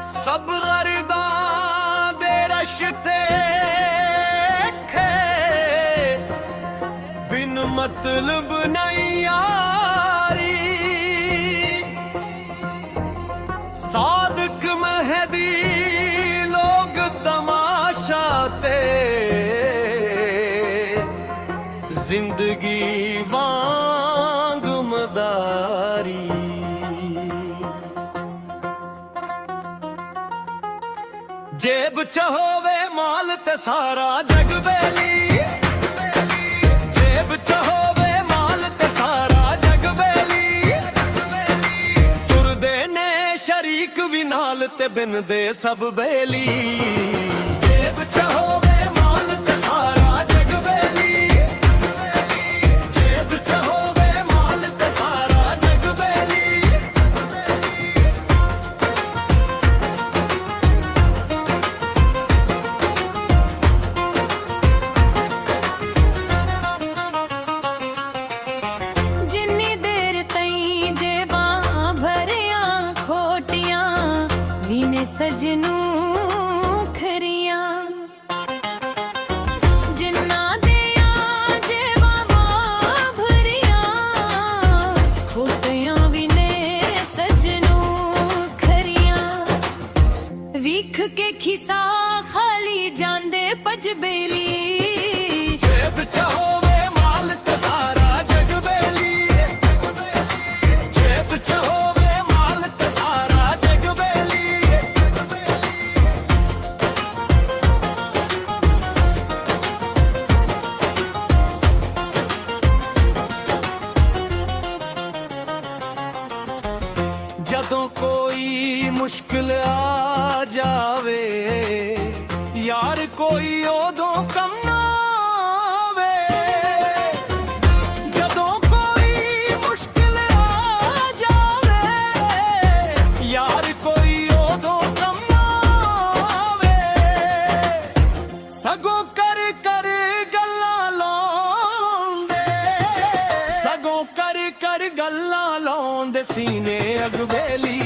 सब गर्दा दे रश्ते खे बिन मतलब नहीं यारी। सादक महदी लोग तमाशा ते जिंदगी वांग मदारी। जेब च होवे माल ते सारा जग बेली, जेब च होवे माल ते सारा जग बेली। तुरदे ने शरीक भी नाल ते बिन दे सब बेली। जेब च होवे माल ते सारा जग बेली, जेब च होवे माल ते सारा जग बेली। सजनू खरिया जिन्ना दिया जेवा भरिया खोटियां भी ने सजनू खरिया। विख के खिसा खाली जांदे पजबेली। जेब च होवे माल ते सारा जग बेली, जेब च होवे माल ते सारा जग बेली। जदों कोई मुश्किल आ जावे यार कोई उदों कम ना आवे। जदों कोई मुश्किल आ जावे यार कोई उदों कम ना आवे। सगों कर कर गल्लां लाउंदे, सगों कर कर गल्लां लाउंदे सीने अगबेली।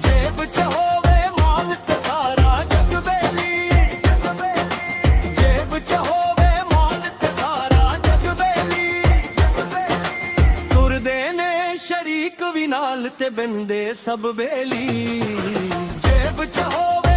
जेब च होवे माल ते सारा जग बेली, जेब च होवे माल ते सारा जग बेली। तुरदे ने शरीक भी नाल ते बिंदे सब बेली। जेब च होवे